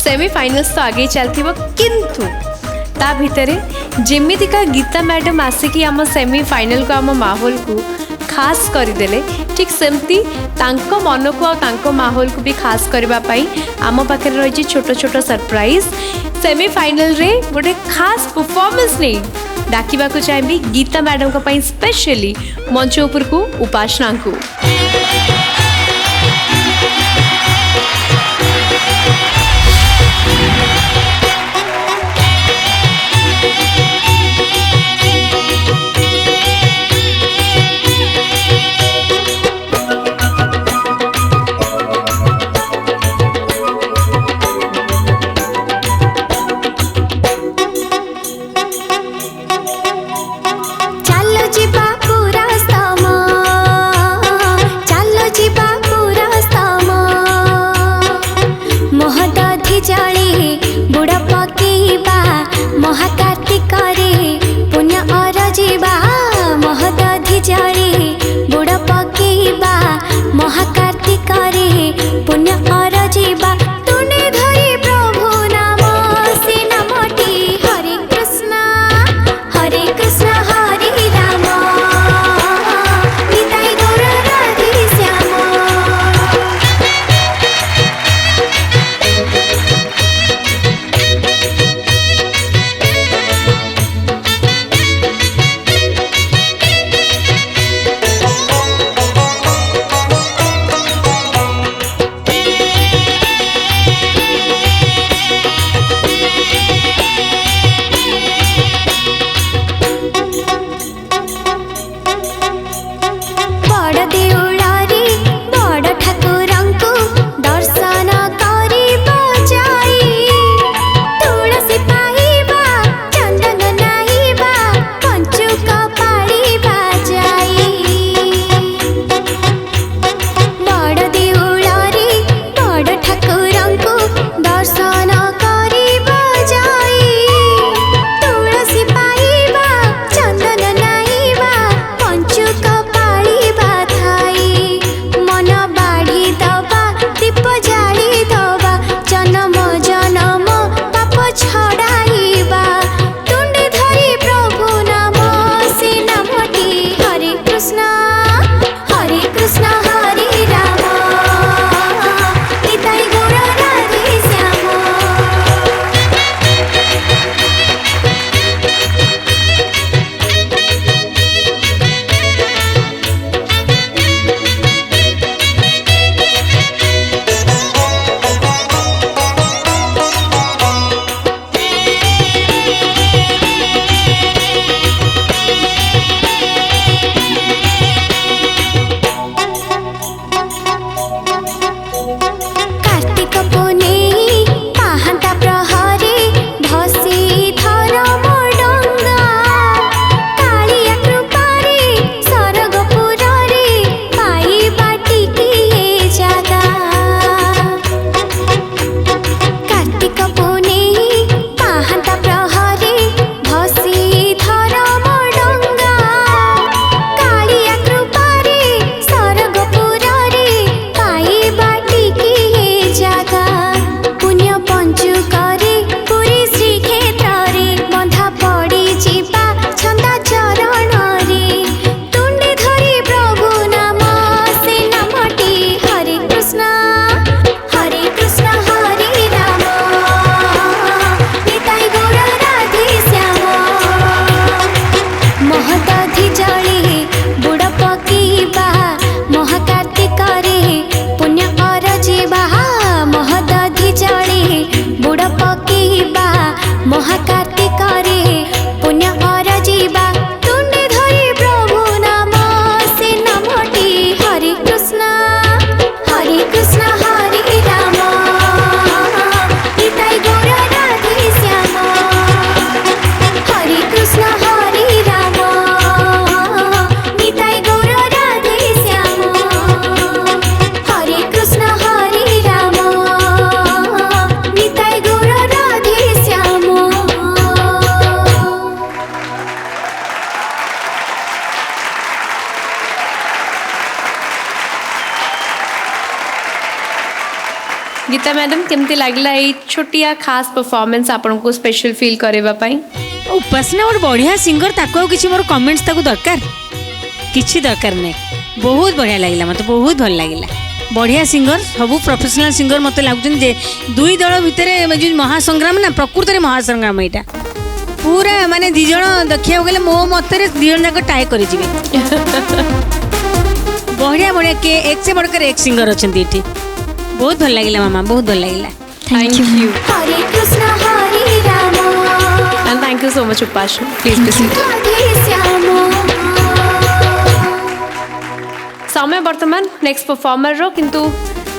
Semifinals तो आगे चलती किंतु ता भितर जेमितिका गीता मैडम आसिकी आम सेमीफाइनल को आम माहौल को खास करदेले ठीक सेमती तांको मन को तांको माहौल को भी खास करने आम पाखे रही छोट छोट सरप्राइज सेमीफाइनल रे गोटे खास परफॉर्मेंस नहीं डाकिबा को चाहिए गीता मैडम को पाई स्पेशली मंच उपर को उपासना को गीता मैडम केमती लगला ये छोटिया खास परफॉर्मेंस आपन को स्पेशल फील करबा पई? उपासना गोटे बढ़िया सिंगर ताको किसी मोर कमेंट्स ताको दरकार किसी दरकार नहीं। बहुत बढ़िया लगिला मत बहुत भल लगिला। बढ़िया सिंगर सबू प्रोफेशनल सिंगर मत लगुन जे दुई दल भितर जो महासंग्राम ना प्रकृत में महासंग्राम यहाँ पूरा माने दिज देखा गले मो मत दिज जाक टाए कर बढ़िया बढ़िया के एक से बढ़कर एक सिंगर अच्छा ये बहुत भल लगिला मामा बहुत भल लगिला। Thank you Hare Krishna Hare Ram and thank you so much Upasana. Please be seated. Radhe Shyam. समय वर्तमान नेक्स्ट परफॉर्मर रो किंतु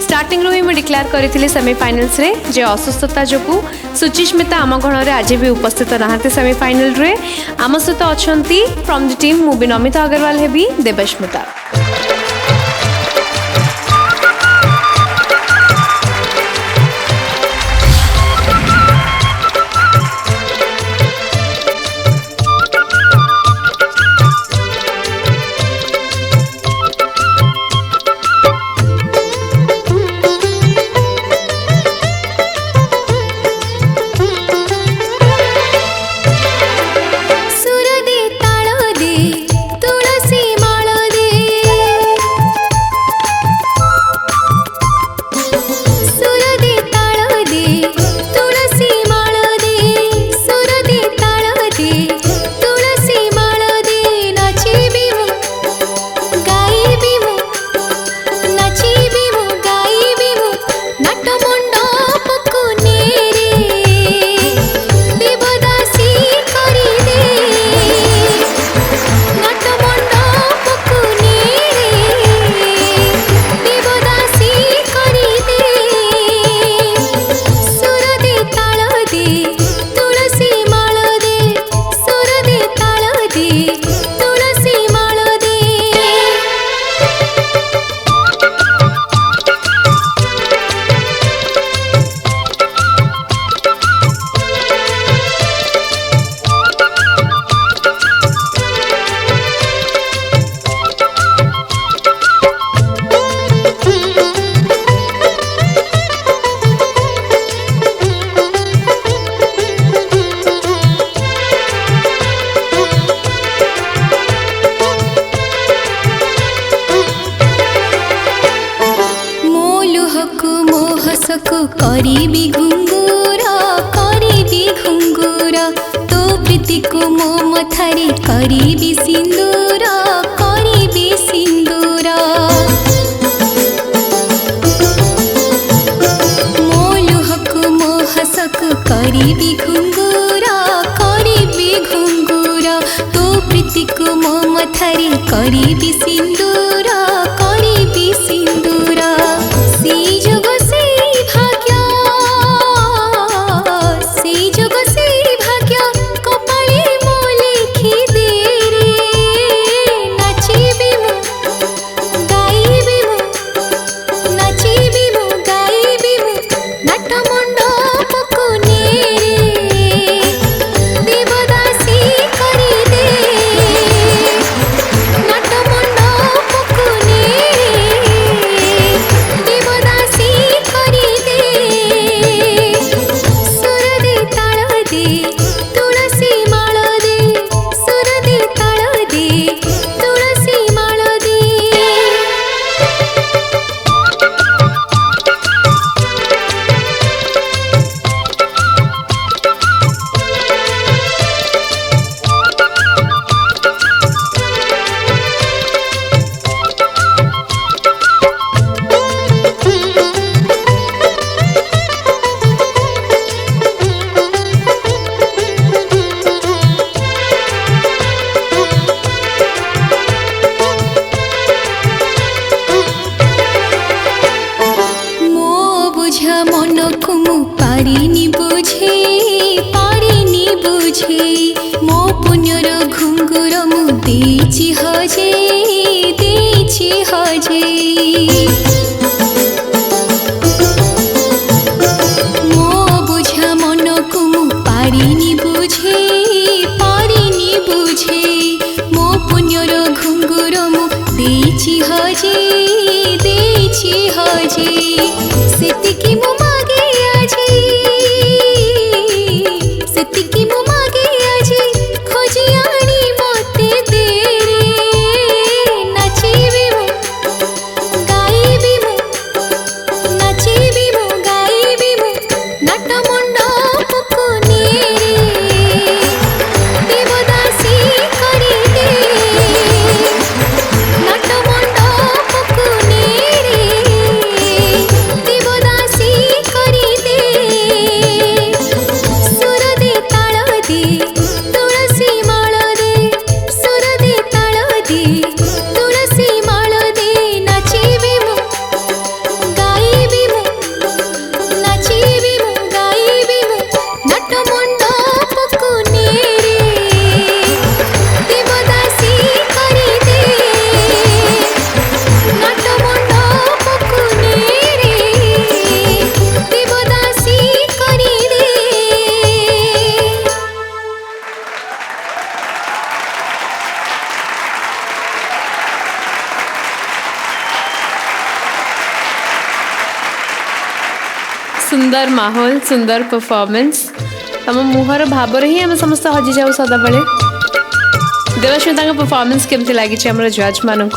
स्टार्टिंग रो ही मैं डिक्लेयर करी सेमीफाइनल्स रे जे असुस्थता जो सुचिस्मिता आम गण में आज भी उपस्थित नहांती सेमीफाइनल रे। आम सहित अछंती फ्रॉम द टीम मुझे नमिता अग्रवाल हेबी देवस्मिता। सुर दे ताल दे तुलसी माळ दे सुर दे ताल दे तुलसी माळ दे सुर दे ताल दे तुलसी माळ दे नाचिबी मु गाइबी मु नाचिबी मु गाइबी मु नाट मंडपकु नेरे देवदासी करी दे नाट मंडपकु नेरे देवदासी करी दे सुर दे ताल दे तुलसी माळ दे सुर दे ताल दे तुलसी माळ दे। मोलुहकु मोहसकु करीबी घुंगुर तो प्रीतिकु मो मथारे करीबी सिंदूर मोलुहकु मोहसकु करीबी घुंगुर तो प्रीतिकु मो मथारे करीबी सिंदूर सी जुग से भाग्य सी जुग से भाग्य कपाळे मो लिखि दे रे नाचिबी मु गाइबी मु नाचिबी मु गाइबी मु नाट मंडपकु नेरे देवदासी करी दे नाट मंडपकु नेरे देवदासी करी दे सुर दे ताल दे तुलसी माळ दे सुर दे ताल दे तुलसी माळ दे। मो बुझ मनकु मु पारिनी बुझे मो पुण्यर घुंगुर मु देछि हजे मो बुझ मनकु मु पारिनी बुझे मो पुण्यर घुंगुर मु देछि हजे सेतिकी मु सुंदर माहौल सुंदर परफॉर्मेंस तुम मुहर भाव ही आम समस्त हजि जाऊ सदाबले देवस्मिता परफॉर्मेंस केमती लगी आम जज मान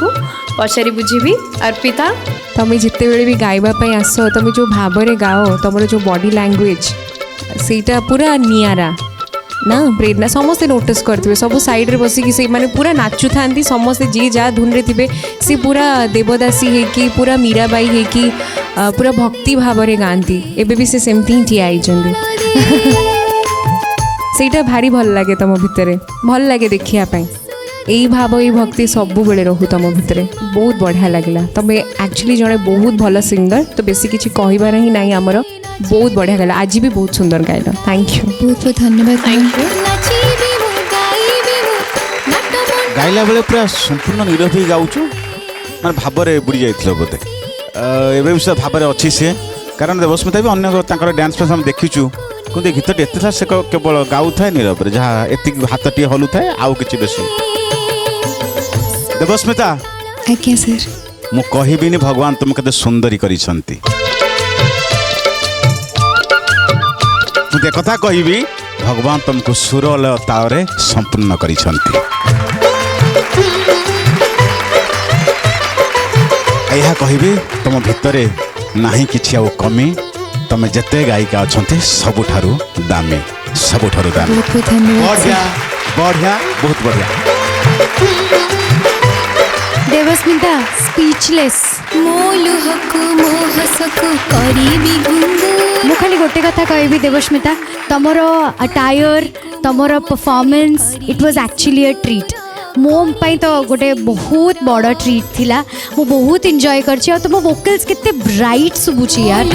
पचारि बुझी अर्पिता तुम जिते बेले भी गाइबापी आस तुम जो भाव में गाओ तुम जो बॉडी लैंग्वेज सेटा पूरा नियारा ना प्रेरणा समस्ते नोटिस करते सब साइड रे बसिकी से माने पूरा नाचु थांती समस्ते जी जा धुन रे थिबे सी पूरा देवदासी है कि पूरा मीराबाई है कि पूरा भक्ति भाव में गाती एबे भी से सेमती ही ठिया आइचंदी सेटा भारी भल लगे तुम भितर भल लगे देखिया पाई यही भाव यही भक्ति सबु बेले रहू तुम भितर बहुत बढ़िया लगे तुम एक्चुअली जड़े बहुत भल सिंगर तो बेसी किसी कहबार ही ना आमर बहुत बढ़िया गाला आज भी बहुत सुंदर गाइल थैंक यू बहुत बहुत धन्यवाद थैंक यू गाइला बेले पूरा संपूर्ण नीरव ही गाउछु माने भाव में बुड़ी जाइथिलो बोते एबे भी भाव में अच्छी सी कारण देवस्मिता भी अन्य तांकर डांस फेस हम देखिछु किंतु गीतटी एते था से केवल गाउ थाए नीरव रे जहाँ एति हाथ टी हलु थाए आउ किछि बेसी देवस्मिता आज्ञा सर मु कहिबिनी भगवान तुम केते सुंदरी करिसंती मुझे कथा कहबी भगवान तुमको सुरल तारे संपूर्ण करिसंती यह कहबी तुम भितरे नाही किछि आ कमी तुम जते गायिका अछंती सबुठारु दामी सबुठारु दामी बहुत बहुत धन्यवाद बढ़िया बढ़िया बहुत बढ़िया देवस्मिता स्पीचलेस मु खाली गोटे कथा कहबी देवस्मिता तमर अटायर तमर performance it was actually a treat मो पाई तो गोटे बहुत बड़ ट्रीट थिला मु बहुत एंजॉय करछि और तुम वोकल्स कितने ब्राइट सुबुछि यार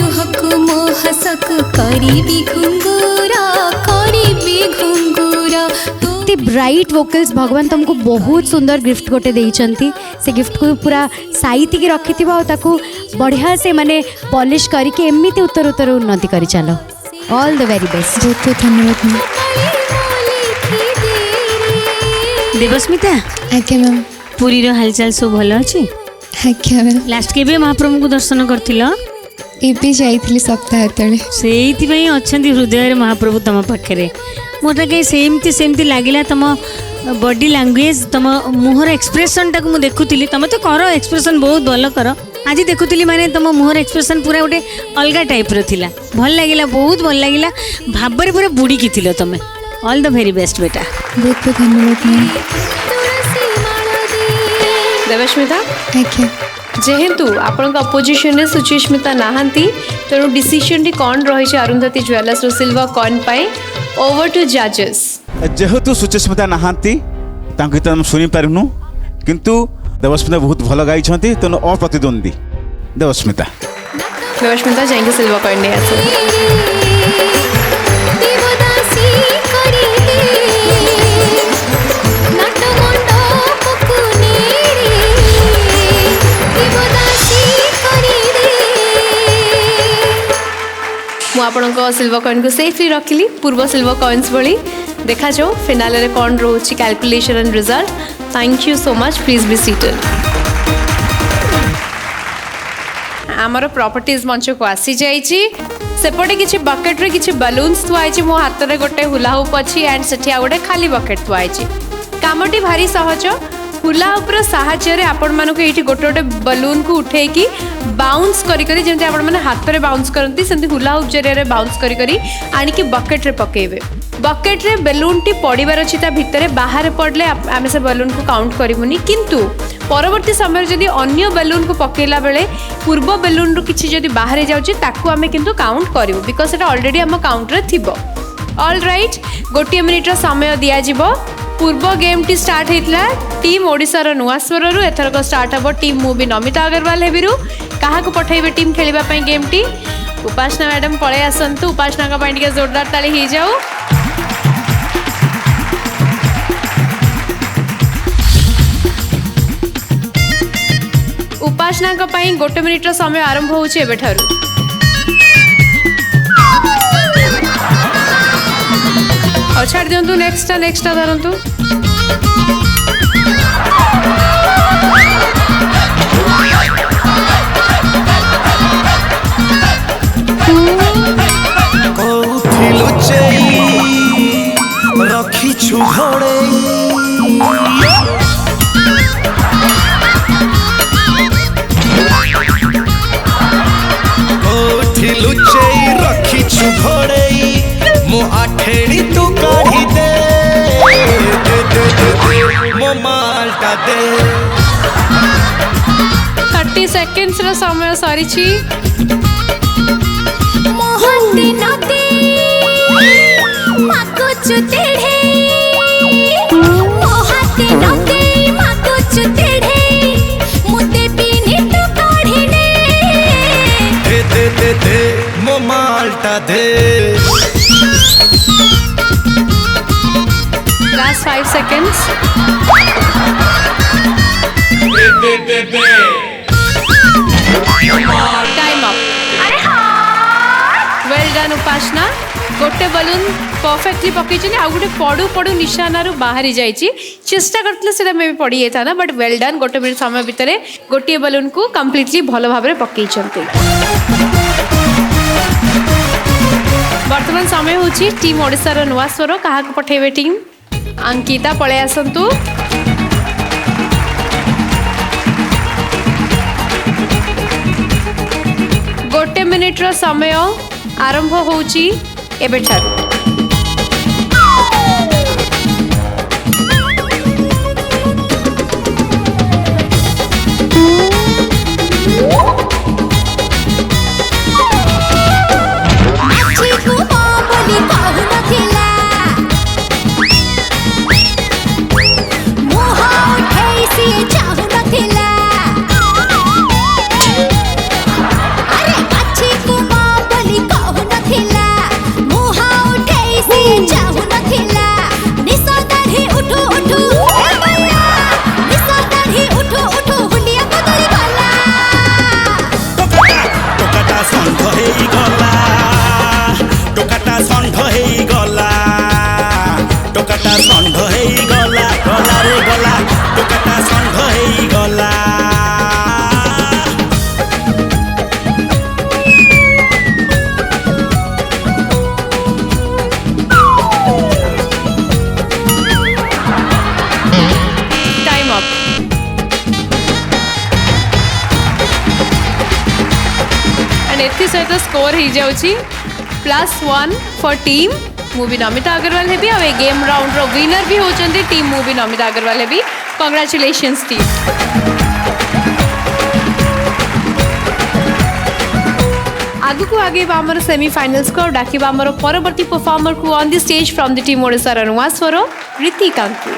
इतने ब्राइट वोकल्स भगवान तुमको बहुत सुंदर गिफ्ट गोटे देइचंती से गिफ्ट को पूरा साइती की रखि ताकू बढ़िया से माने पॉलिश करके एमती उत्तर उत्तर उन्नति करी चलो ऑल द वेरी बेस्ट बहुत बहुत धन्यवाद देवस्मिता आज्ञा मैम पुरीर हालचाल सब भल अच्छी आज्ञा मैम लास्ट केबे महाप्रभु को दर्शन करथिल एबे जाइथिली सप्ताह तले सेइथिबई अछंती हृदय महाप्रभु तम पाखरे मोटा कहीं सेमती लगिला तुम बॉडी लैंग्वेज तुम मुहर एक्सप्रेशन टाक मु देखुली तुम तो कर एक्सप्रेशन बहुत भल कर आज देखुली माने तुम मुहर एक्सप्रेशन पूरा गोटे अलग टाइप थिला भल लगिला बहुत भल लगिला भाव पूरा बुड़ीकी थिल तुम ऑल द वेरी बेस्ट बेटा बहुत बहुत धन्यवाद मैम देवस्मिता आज्ञा जेहेतु आपण अपोजिशन में सुचिस्मिता नहांती तेणु डिसीजन टी कौन रही अरुंधति ज्वेलर्स सिल्वर कॉइन पाए ओवर टू जजेस जेहेतु सुचिस्मिता नहांती तांको गीत हम सुनी पारुनु किंतु देवस्मिता बहुत भल गाइछंती तेणु अप्रतिद्वंदी देवस्मिता जाएंगे सिल्वर कॉइन नहीं आसे मुझे सिल्वर कॉइन को सेफली रखिली पूर्व सिल्वर कॉइन्स भली देखा जाओ फिनाले रे कौन रोची calculation and result thank you so much please be seated आमर प्रॉपर्टीज मंच को आसी जाइए सेपटे किसी बकेट रे किसी बलून्स थुआई मो हाथ में गोटे हुला हुप अच्छी एंड सेठी आ गोटे खाली बकेट थुआई कामटी भारी सहज हुला उपर साहाय्य आपण मानक ये गोटे गोटे बलून को उठेकी बाउंस करी करी जमती आपण माने हाथ में बाउंस करती सेमती हुला हुप जरिया बाउंस करी करी आनिकी बकेट रे पकेबे बकेट रे बेलून टी पड़िबार अछि ता भितरे बाहर पड़ले आमे से बेलून को काउंट करिमुनी किंतु परवर्ती समय जदि अन्य बेलून को पकेला बेले पूर्व बेलून रु किछि जदि बाहर जाउछि ताकू आमे किंतु काउंट करिवु बिकॉज़ एटा ऑलरेडी हम काउंट रे थिबो ऑल राइट गोटे मिनिट रो समय दिया जिवो पूर्व गेम टी स्टार्ट होता टीम ओडिशार नुआ स्वर एथरक स्टार्ट हम टीम मुवी नमिता अग्रवाल हेबिरु क्या पठेबे टीम खेलवाई गेम टी उपासना मैडम पलि आसतु उपासना टे जोरदार ताली हो जाऊ उपासना गोटे मिनिट समय आरंभ होउछि एबेठारु और छाड़ दिंतु नेक्स्ट धरतु ରଖିଛୁ ଘୋଡ଼େଇ କୋଉଠି ଲୁଚେଇ ରଖିଛୁ ଘୋଡ଼େଇ ମୋ ଆଠେଣି ତୁ କାଢି ଦେ ମୋ ମାଲଟା ଦେ 30 seconds ର ସମୟ ସରିଛି। मोहते नाते माकुचु तेढ़े मोहते नाते माकुचु तेढ़े मुते पीने तो काढ़ने दे दे दे दे मो मालटा दे Last 5 seconds. Time up. Well done उपासना। गोटे बलून परफेक्टली पकई आ गोटे पड़ू पड़ू निशाना बाहरी जाइए चेष्टा करते से मे भी पड़ी जाता बट वेल डन गोटे मिनट समय भितर गोटे बलून को कम्प्लीटली भल भाव पकई। वर्तमान समय हूँ टीम ओडिशार नुआ स्वर क्या पठेबे टीम अंकिता पलि आसतु। गोटे मिनिट रो समय आरंभ होउची एबेठारु। सहित स्कोर हो जाउची +1 for team movie Namita Agarwal हेबी आ गेम राउंड रो विनर भी होचंदी टीम मूवी नमिता अग्रवाल हेबी। Congratulations team. आगु को आगे आमर सेमीफाइनल्स को डाकिबा आमर परवर्ती परफॉर्मर को on the stage from the team Odisha नुआ स्वर ऋतिका को।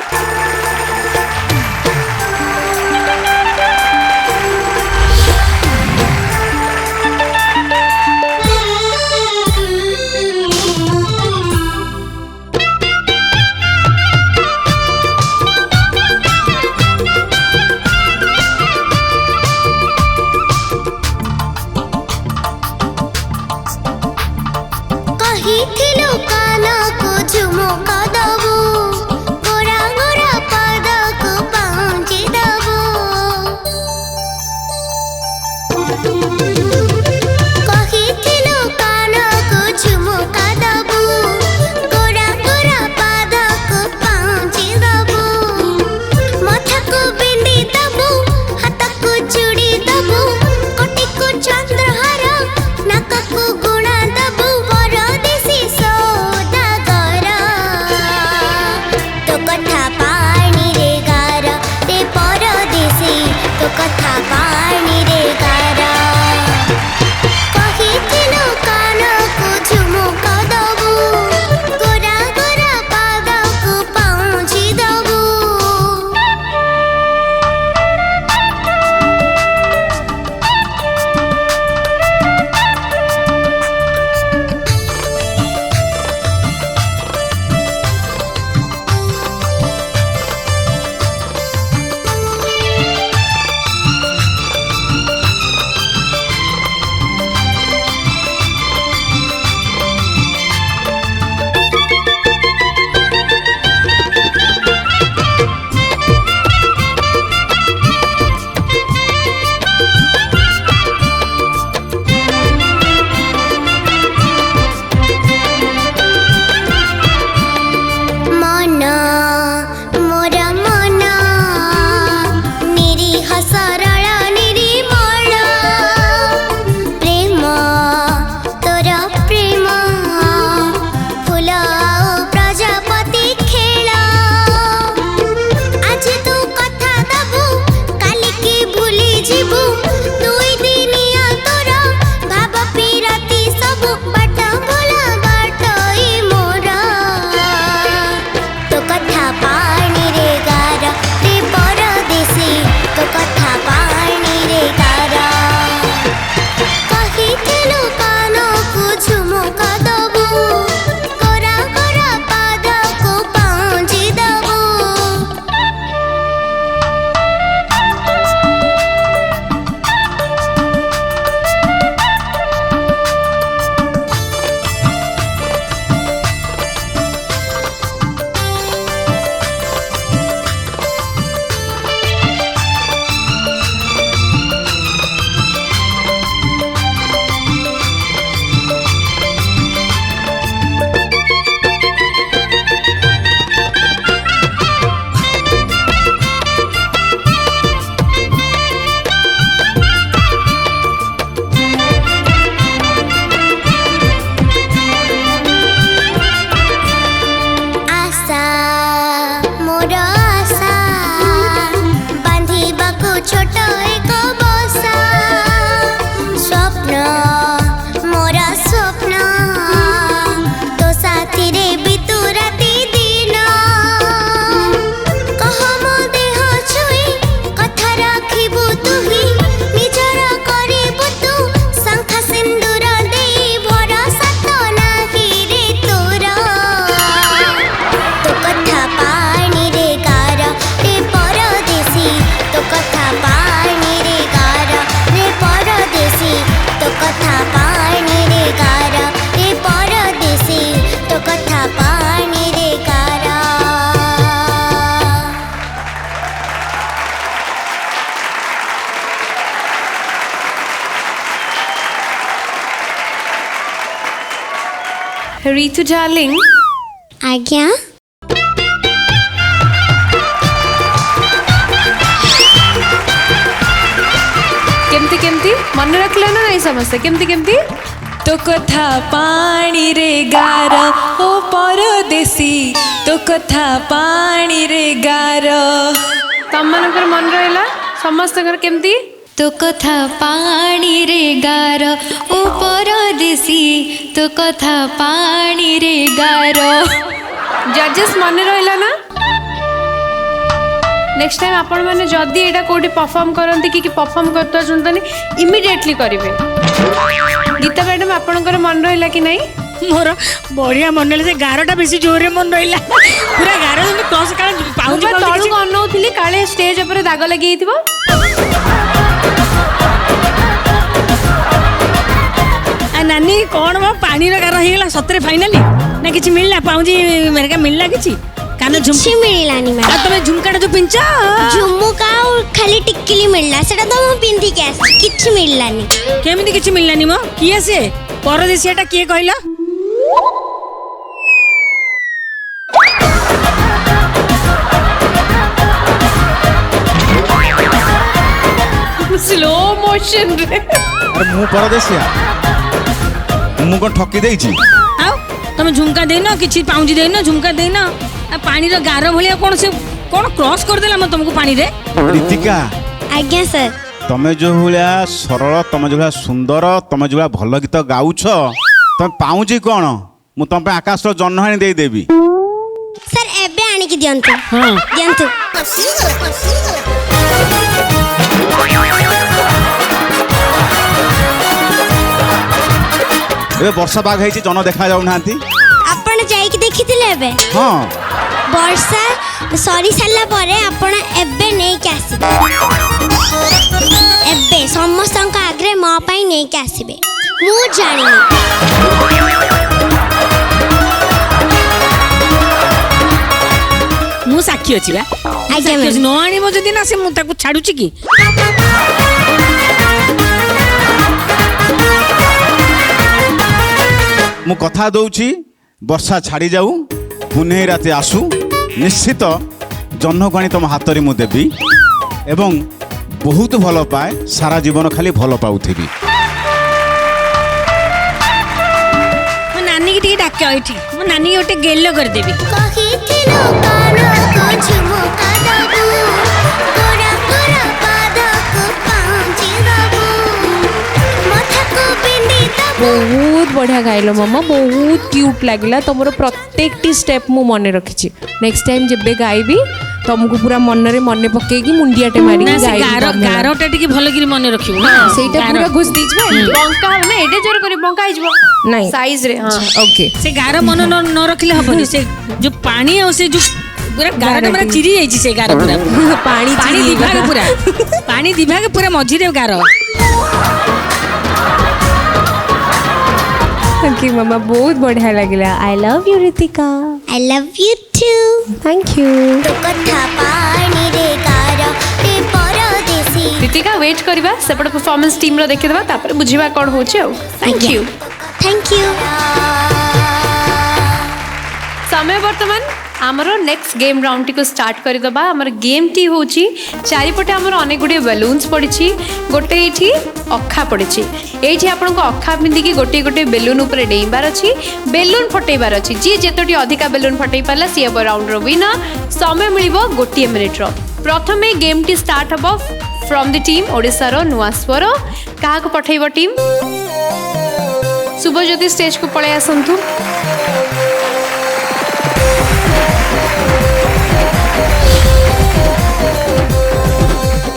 ऋतु डार्लिंग आज्ञा केमती केमती मन रखल ना नहीं समस्या केमती केमती तो कथा पानी रे गार ओ परदेसी तो कथा पानी रे गार तम मनकर मन रहा समस्त केमती तो कथा पानी रे गार ओ परदेसी तो कथा पानी रे गार जजेस मन रहा ना नेक्स्ट टाइम आपण मैंने जदि एटा कोठी परफॉर्म करंती कि परफॉर्म करता चुनतनी इमिडिएटली करिवे गीता मैडम आपणकर मन रहा कि नहीं मोर बढ़िया मन से गारटा बेसी जोरे मन रहा पूरा गार क्रॉस काल पाउजी तलू अनौली काले स्टेज ऊपर दाग लगी नानी कौन मो पानी गार हो सतरे फाइनाली ना किसी मिलला पाउजी मेरे मिलला किसी कान କିଛି ମିଳିଲାନି ମ୍ୟାଡାମ ତମେ ଝୁମକାଟା ଯୋଉ ପିଞ୍ଚ ଝୁମୁକା ଆଉ ଖାଲି ଟିକିଲି ମିଳିଲା ସେଟା ତ ମୁଁ ପିନ୍ଧିକି ଆସିଛି କିଛି ମିଳିଲାନି କେମିତି କିଛି ମିଳିଲାନି ମ କିଏ ସେ ପରଦେଶିଆଟା କିଏ କହିଲ स्लो मोशन रे अरे मु परदेसिया मु कोन ठकी देइची ଆଉ ତମେ ଝୁମକା ଦେଇନ କିଛି ପାଉଁଜି ଦେଇନ ଝୁମକା ଦେଇନ ପାଣିର ଗାର ଭଳିଆ କଣ ସେ କଣ କ୍ରସ୍ କରିଦେଲା ମୁଁ ତମକୁ ପାଣିରେ ରୀତିକା ଆଜ୍ଞା ସାର୍ ତମେ ଯୋଉ ଭଳିଆ ସରଳ ତମେ ଯୋଉ ଭଳିଆ ସୁନ୍ଦର ତମେ ଯୋଉ ଭଳିଆ ଭଲ ଗୀତ ଗାଉଛ ତମେ ପାଉଁଜି କଣ ମୁଁ ତମ ପାଇଁ ଆକାଶର ଜହ୍ନ ଆଣି ଦେଇଦେବି ସାର୍ ଏବେ ଆଣିକି ଦିଅନ୍ତୁ ହଁ ଦିଅନ୍ତୁ ଏବେ ବର୍ଷା ବାଘ ହେଇଛି ଜହ୍ନ ଦେଖା ଯାଉନାହାନ୍ତି ଆପଣ ଯାଇକି ଦେଖିଥିଲେ ଏବେ ହଁ ବର୍ଷା ସରି ସାରିଲା ପରେ ଆପଣ ଏବେ ନେଇକି ଆସିବେ ଏବେ ସମସ୍ତଙ୍କ ଆଗରେ ମୋ ପାଇଁ ନେଇକି ଆସିବେ ମୁଁ ଜାଣିନି ମୁଁ ସାକ୍ଷୀ ଅଛି ବା ଆଜ୍ଞା ସାକ୍ଷୀ ଅଛି ମ୍ୟାମ୍ ନ ଆଣିବ ଯଦି ନା ସେ ମୁଁ ତାକୁ ଛାଡୁଛି କି ମୁଁ କଥା ଦଉଛି ବର୍ଷା ଛାଡ଼ି ଯାଉ ପୁନେଇ ରାତି ଆସୁ ନିଶ୍ଚିତ ଜହ୍ନକୁ ଆଣି ତମ ହାତରେ ମୁଁ ଦେବି ଏବଂ ବହୁତ ଭଲ ପାଏ ସାରା ଜୀବନ ଖାଲି ଭଲ ପାଉଥିବି ମୋ ନାନୀକି ଟିକେ ଡାକ ଏଠି ମୋ ନାନୀକି ଗୋଟେ ଗେଲ କରିଦେବି बहुत बढ़िया गाइल मामा बहुत क्यूट लगला तुमर प्रत्येक स्टेप मु मन रखी नेक्स्ट टाइम जेबे गाइबी तुमको पूरा मन रे मन पकेगी मुंडियाटे मारी ना से गारटा टिके भल कि मन रखिबो ना सेटा पूरा घुस दीजबे बंका ना एडे जोर करी बंका आइजबो नहीं साइज रे हां ओके से गार मन न रखिले हबनी से जो पानी और से जो पूरा गार हमरा चिरी जाईची से गार पूरा पानी दिभाग पूरा पानी दिभाग पूरा मझी रे गार थैंक यू मामा बहुत बढ़िया लगला I love you Ritika I love you too thank you तो कथा पानी रे गार ए परदेसी ऋतिका वेट करबा सेपट परफॉर्मेंस टीम रो देखि देबा तापर बुझिबा कोन होची आ थैंक यू समय वर्तमान आमर नेक्स्ट गेम राउंड को स्टार्ट करदबा आमर गेम टी होची चारिपटे आमर अनेक गुडे बेलून्स पड़ी गोटे ये अखा पड़ी ये आपन को अखा पिंधिकी गोटे गोटे बेलून उपर डेइबार अच्छी बेलून फटेबार अच्छी जी जेतोटी अधिका बेलून फटई पाला सी अब राउंड रो विनर समय मिलिबो गोटे मिनिट रो प्रथमे गेम टी स्टार्ट हबो फ्रॉम द टीम ओडिसा रो नुआ स्वर कहा को पठेइबो टीम शुभज्योति स्टेज को पळे आसंतु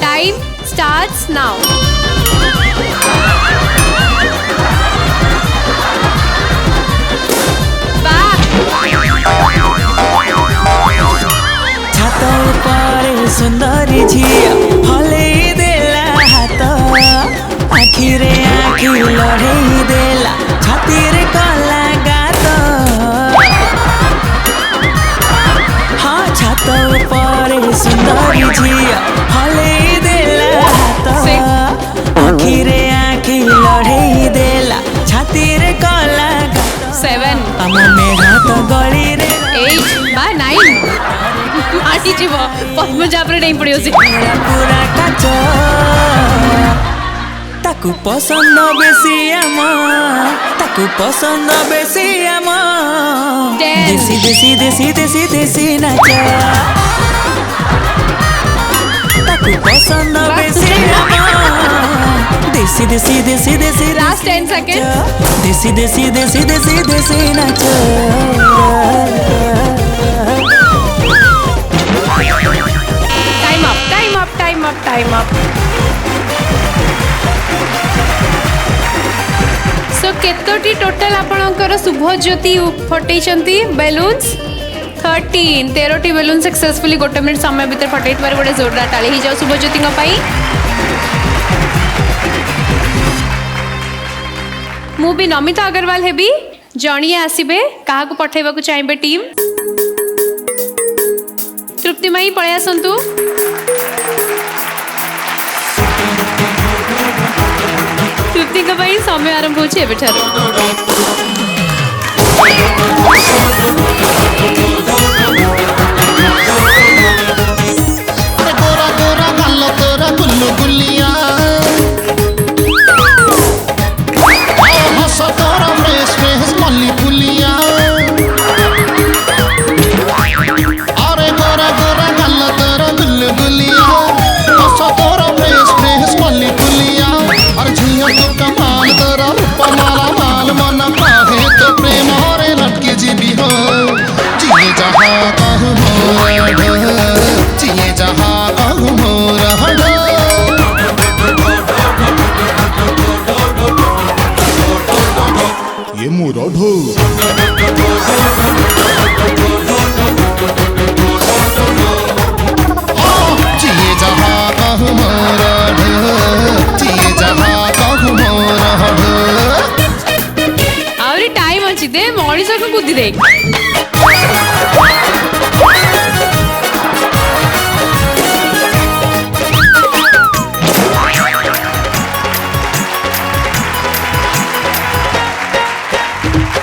टाइम स्टार्ट्स नाउ छात पर सुंदरी झिया हले देला हाथ आखिरे आखि लड़े देला छाती रे कला गात हाँ छात पर सुंदरी झिया हले देला हाथ आखिरे आखि लड़े देला छाती रे कला गात 7 আমার ତ ଗଳିରେ 8 ବା 9 ଆଟି ଯିବ ପଦ୍ମଜା ଉପରେ ଡେଇଁ ପଡ଼ିବ ସେ ପୁରା କାଚ ତାକୁ ପସନ୍ଦ ବେଶୀ ଆମ ତାକୁ ପସନ୍ଦ ବେଶୀ ଆମ ଦେଶୀ ଦେଶୀ ଦେଶୀ ଦେଶୀ ଦେଶୀ ନାଚ ତାକୁ ପସନ୍ଦ ବେଶୀ ଆମ ଦେଶୀ ଦେଶୀ ଦେଶୀ ଦେଶୀ ଲାଷ୍ଟ 10 ସେକେଣ୍ଡ ଦେଶୀ ଦେଶୀ ଦେଶୀ ଦେଶୀ ଦେଶୀ ନାଚ टाइम अप सो केतोटी टोटल आपणकर शुभज्योति फटैछंती बेलून्स 13टी बेलून सक्सेसफुली 1 मिनिट समय भीतर फटै गोटे जोरदार ताली ही जाओ शुभज्योति मु भी नमिता अग्रवाल हेबी जणिए आसबे क्या पठेबा को चाहिए टीम तृप्तिमयी पळै आसंतु तृप्ति समय आरंभ हो टाइम अच्छी दे मनीष को बुद्धि दे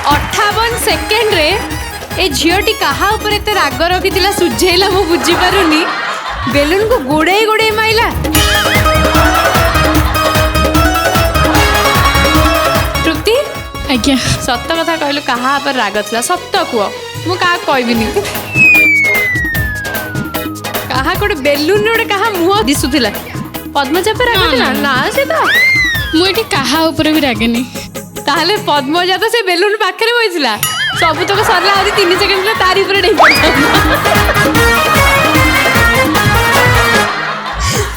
58 सेकेंड रे ए झीटी कहा ऊपर एते राग रखी सुझेला मु बुझी पारुनी बेलून को गोड़े गोड़े माइला तृप्ति आज्ञा सत कथा कहलु कहा पर राग थिला सत कुह मु का कहबिनी कहा कोड बेलून रे कहा मुह दिसुथिला पद्मजा पर राग थिला ना से तो मु एठी कहा ऊपर भी रागनी ताहले पद्मजा तो से बेलून पाखरे बइथिला सब तक सरला आदि 3 सेकंड ला तारी ऊपर नहीं पड़ता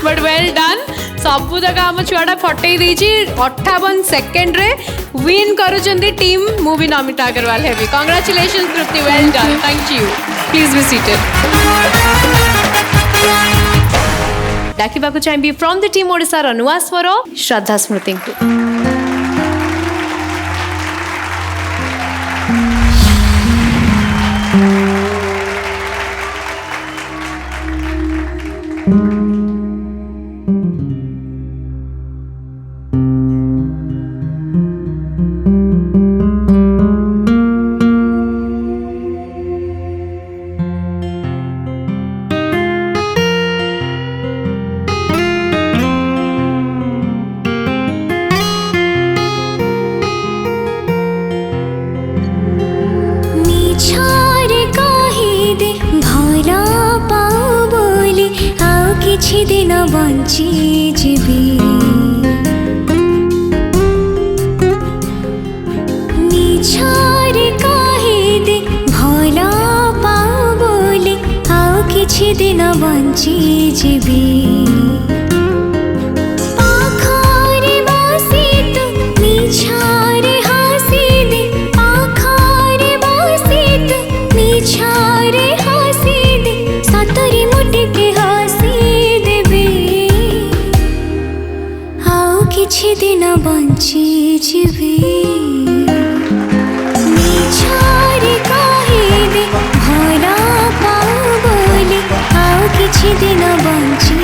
बट वेल डन सब तक आम छुआटा फटई देछि 58 सेकंड रे विन करूचंदी टीम मूवी नमिता अग्रवाल हेवी congratulations Tripti well done thank you please be seated डाकिबा को चाहिए फ्रॉम द टीम ओडिसा नुआ स्वर श्रद्धा स्मृति को କିଛି ଦିନ ବଞ୍ଚି ଯିବି ମିଛରେ କହିଦେ ଭଲ ପାଉ ବୋଲି ଆଉ କିଛି ଦିନ ବଞ୍ଚି ଯିବି ପାଖରେ ବସି ତୁ ମିଛରେ ହସିଦେ ପାଖରେ ବସି ତୁ ମିଛରେ ହସିଦେ ସତରେ ମୁଁ ଟିକେ କିଛି ଦିନ ବଞ୍ଚି ଯିବି ମିଛରେ କହିଦେ ଭଲ ପାଉ ବୋଲି ଆଉ କିଛି ଦିନ ବଞ୍ଚି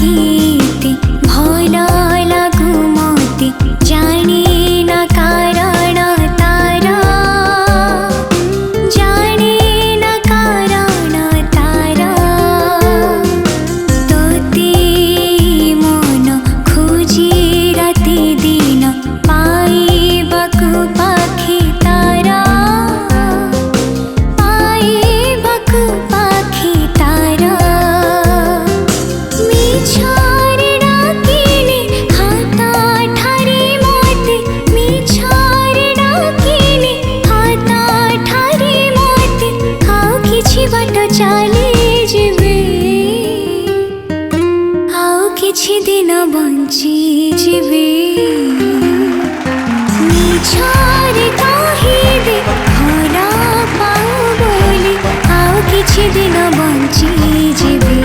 गीते भल लागु मते जाने न कारण तार जाने न कारण तार तोते मन खोजी राति दिन पाइबाकु पाखी तारा पाइबाकु पाखी तारा मिछारे डाकिने हाता ठारे मते मिछारे डाकिने हाता ठारे मते आउ किछि बाट चली जिबे आउ किछि दिन बंची जिबे मिछारे कहिदे भला पाऊ बोली आउ किछि दिन बंची जिबे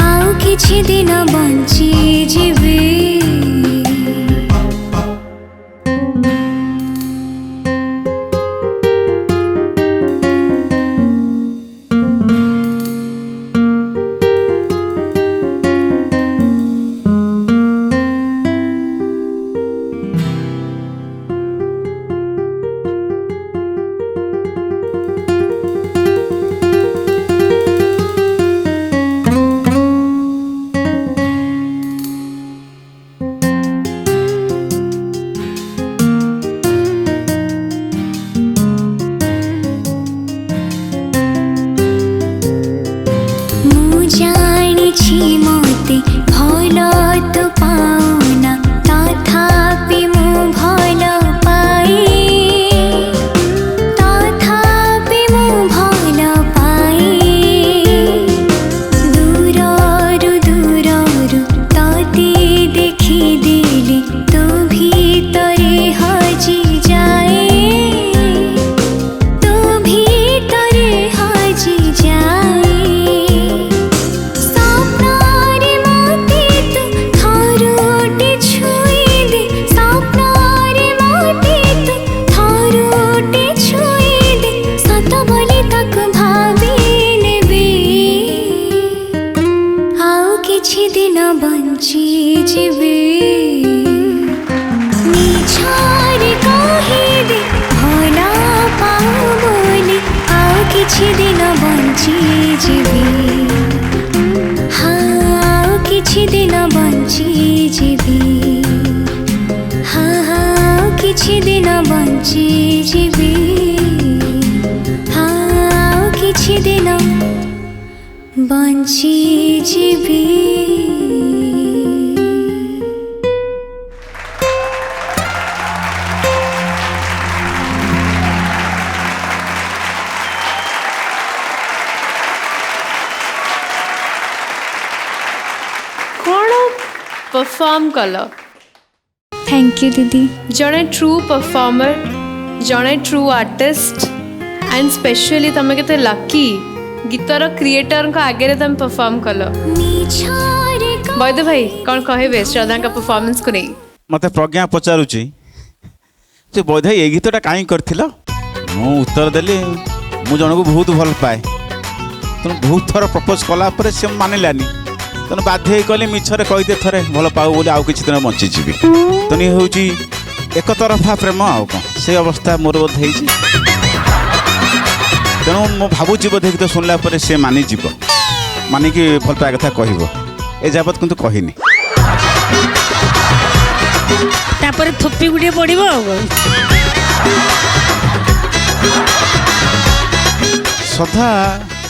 आउ किछि दिन बंची जिबे मु जानिछि मते भल तो पाउना तथापि मु भल पाए तथापि मु भल पाए दूररु दूररु तते देखि देले तो भीतरे हजि जाए तो भीतरे हजि जाए सपनारे मते तू थरुटे छुई दे सपनारे मते तू थरुटे छुई दे सत बोली तक भावी नेबे आउ किछि दिन बंची जिबे मिछारे कहिदे भला पाऊ बोली आउ किछि दिन बंची जिबे हाँ आउ किछि दिन बंची जिबे हाँ आउ किछि दिन बंची जिबे हाँ आउ किछि दिन बंची जिबे କ'ଣ परफॉर्म कल थैंक यू दीदी जड़े ट्रू परफॉर्मर जड़े ट्रू आर्टिस्ट एंड स्पेशली तमें केते लकी गीतर क्रिएटर को आगे तुम परफॉर्म कल बैद भाई कौन कहबे श्रद्धा का परफॉर्मेंस को नहीं मत प्रज्ञा पचारुची जे बैद भाई ये गीतटा कहीं करथिल मु उत्तर देली मु जन को बहुत भल पाए तेणु बहुत थर प्रपोज कला पर से मानिलानी तेणु बाध्य कली मिछरे कहते थरे भल पाऊ बोली आउ किछि दिन बंचीजी तेणु हूँ एक तरफा प्रेम आउ कौन से अवस्था मोर बोध हो तेणु मो भावुची बोधे गीत शुणला से मानिजीव मानिकी भल पाए कथा कह ए जाबत किंतु कहनी तापर थोपी गुड़िए पड़ो सदा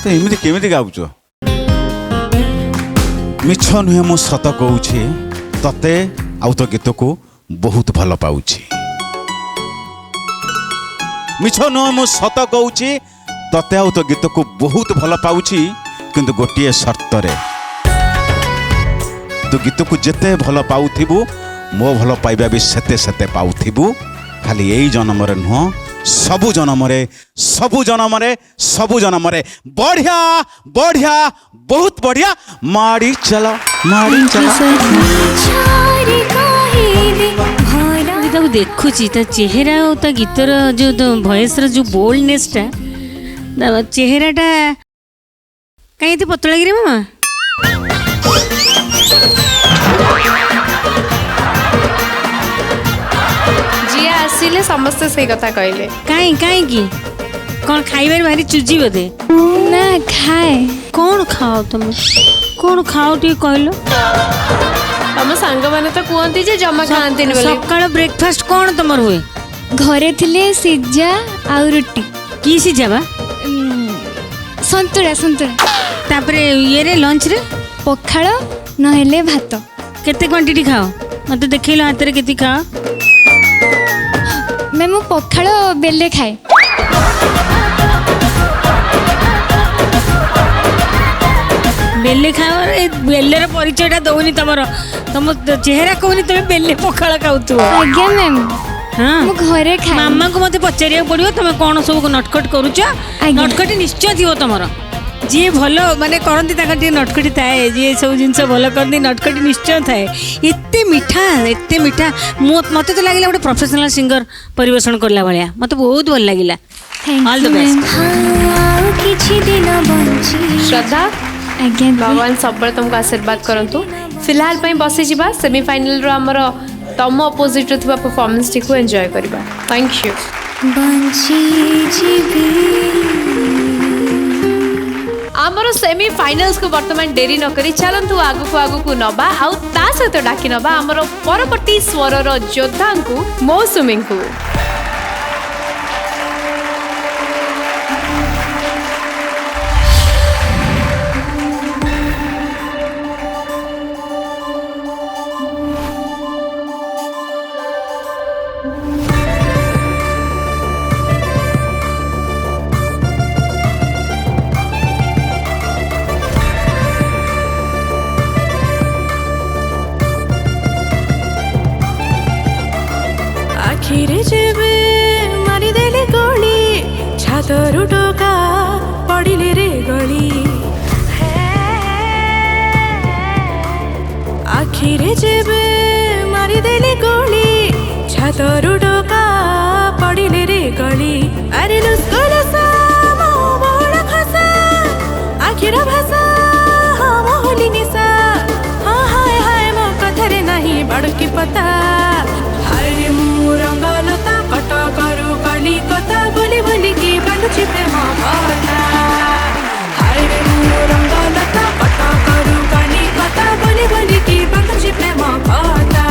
तो एमती केमी गाउच मिछ नुहे मु सत कहूँ तते आउ तो गीत को बहुत भल पाऊँ मिछ नुहे मु सत कहूँ तते आउ तो गीत को बहुत भल पाऊँ किंतु गोटे शर्त रे तू गीत को जिते भल पाऊथिबु मो भल पाइबा भी सेते सेते पाऊथिबु खाली यही जन्म रे नुह सबु जन्म रे सबु जन्म रे सबु जन्म रे बढ़िया बढ़िया बहुत बढ़िया माड़ी चला देखुची चेहरा और गीतर जो वॉइस जो बोल्डनेसटा चेहराटा कहीं पतला गिरी मामा जी आसिले समस्ते से कथा कहले कहीं कहीं कौन खाइबार भारी चुजी बोधे ना खाए कौन खाओ तुम कौन खाओ टी कहलो तम सांग माने तो कहते जे जमा खाआंती बोले सकाळ ब्रेकफास्ट कौन तुमर हुए घरे थिले सिजा आउ रोटी की सिझावा संतुला संतुला तापरे ये रे लंच रे पखाड़ नहेले भात केते क्वांटिटी खाओ मते देखिलो हाथ रे केती खाओ मैं मु पखाड़ बेले खाए बेले खाओ रे बेले परिचयटा दौनी तुम तुम चेहरा कहनी तुम बेले पखाड़ खाऊ आज्ञा मैम हाँ मु घरे खाए मामा को मते पचारिया पड़ो तुम कौन सब नटखट करुच नटखटी निश्चय थी तुम जी भल माने करती नटखटी थाए जी सब जिन भल करती नटखटी निश्चय थाए एते मीठा मत तो लगे गोटे प्रोफेशनल सिंगर परिवेशन करला भाया मत बहुत भल लगे ऑल द बेस्ट श्रद्धा आज्ञा भगवान सब तुमको आशीर्वाद करंतु फिलहाल पई बसी जिबा सेमीफाइनल रो हमर तम अपोजिट रो थिबा परफॉर्मेंस टी को एंजॉय करबा थैंक यू आमर सेमीफाइनल्स को वर्तमान डेरी न करी चलंतु आगु को नबा आउ ता सहित डाकी नबा आमर परपट्टी स्वर रो योद्धा को मौसुमी को आखिरे जेबे मारी देले गोली छातरु टोका पड़िले रे गली आखिरे जेबे मारी देले गोली छातरु टोका पड़िले रे गली अरे लुस्कोला सा मो बड़ा खसा आखिरा भाषा हम होली निसा हाँ हाय हाय मो कथरे नहीं बड़की पता हरे रंगलता कट करू कली कथा बोली बोली की बांधुची प्रेम कथा हरे रंगलता कट करू कली कथा बोली बोली की बांधुची प्रेम कथा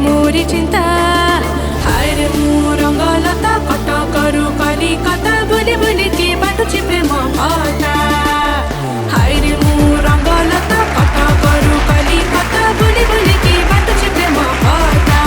मोरी चिंता हरे रंगलता कट करू कली कथा बोली बोली की बांधुची प्रेम कथा हरे रंगलता कट करू कली कथा बोली बोली की बांधुची प्रेम कथा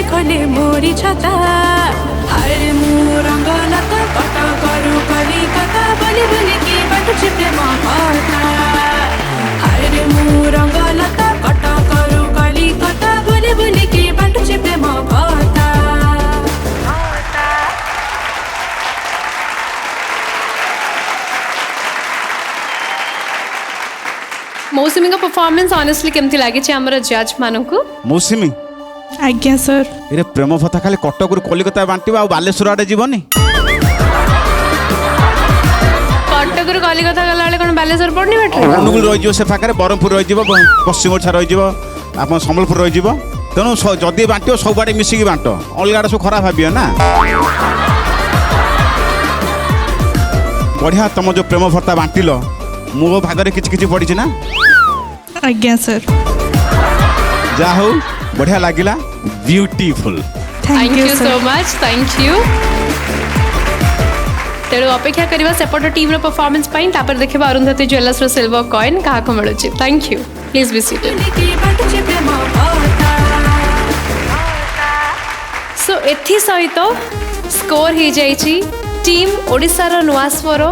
खोले मोरी छता हरे रंगलता कट करू कली कथा बोली बोली की बांधुची प्रेम कथा हरे रंगलता कट करू कली कथा बोली बोली की बांधुची प्रेम कथा मौसुमी का परफॉर्मेंस ऑनेस्टली केमती लागे हमर जज मानकू मौसुमी आज्ञा सर ए प्रेम भत्ता खाली कटक कलिकता बांटिबा आ बालेश्वर आडे जीवनी कटक कलिकता गला बेले कोन बालेश्वर पड़नी बेटे अनुगुल रही से पाखे ब्रह्मपुर रही पश्चिम ओडिशा रही आप सम्बलपुर रही तेणु जदि बांट सब आड़े मिसिकी बांट अलग आड़े सब खराब भाव ना बढ़िया तुम जो प्रेम भत्ता बांटिल मो भागरे किछि पड़ी ना आज्ञा सर जा हो बढ़िया लगिला beautiful thank you so much thank you तेणु अपेक्षा करवा सेपट टीम रो परफॉर्मेंस पाई तापर देखबा अरुंधति ज्वेलर्स रो सिल्वर कॉइन कहा को मिलुची thank you please be seated so एथि सहित स्कोर हो जाइछि टीम ओडिसा रो नुआ स्वर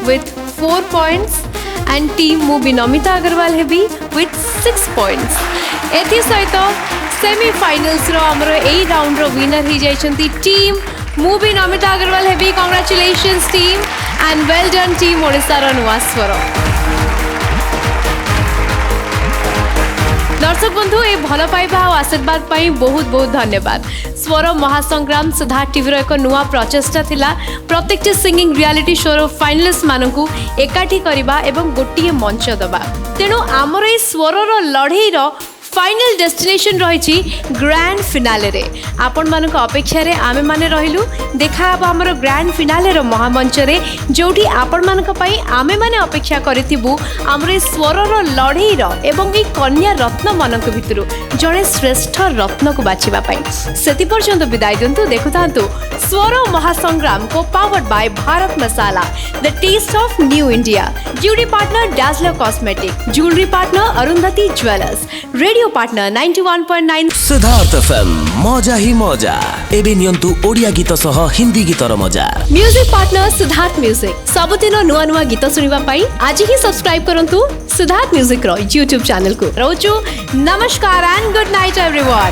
with 4 points and team movie Namita Agarwal हेबी विथ 6 पॉइंट्स एथि सहित सेमीफाइनल्स रो हमरो एई राउंड रो विनर हो जाइछंती टीम मूवी नमिता अग्रवाल हेबी congratulations team and well done team Odisha रो नुआ स्वर दर्शक बंधु ये भल पाइबा और आशीर्वाद पाई बहुत बहुत धन्यवाद स्वर महासंग्राम सिद्धार्थ टीवी एक नुआ प्रचेष्टा थिला प्रत्येक सिंगिंग रियलिटी शो रो फाइनलिस्ट मानकू एकाठी करबा एवं गोटिए मंच दबा तेणु आमर ये स्वर रो लड़ई रो फाइनल डेस्टिनेशन रही ग्रैंड फिनाले रे आपण मान अपेक्षा रे आमे माने रहिलु देखा आमर ग्रैंड फिनाले रो महामंच रे जोठी आपण मान पई आमे माने अपेक्षा करिथिबु आमर स्वर रो लड़ई रो एवं ई कन्या रत्न मानक भितरु जड़े श्रेष्ठ रत्न को बाछिबा पई सेति पर्यंत विदाय दिंतु देखुतांतु स्वर महासंग्राम को powered by Bharat Masala the taste of new India jewellery partner Dazzler cosmetic jewellery partner Arundhati jewellers radio partner 91.9 Siddharth FM मजा ही मजा एबे नियंतु ओडिया गीत सह हिंदी गीतर मजा म्यूजिक पार्टनर सिद्धार्थ म्यूजिक सबुदिन नुआ नुआ गीत सुनिबा पाई आज ही सब्सक्राइब करंतु सिद्धार्थ म्यूजिक रो YouTube चैनल को रोचु नमस्कार एंड गुड नाइट एवरीवन।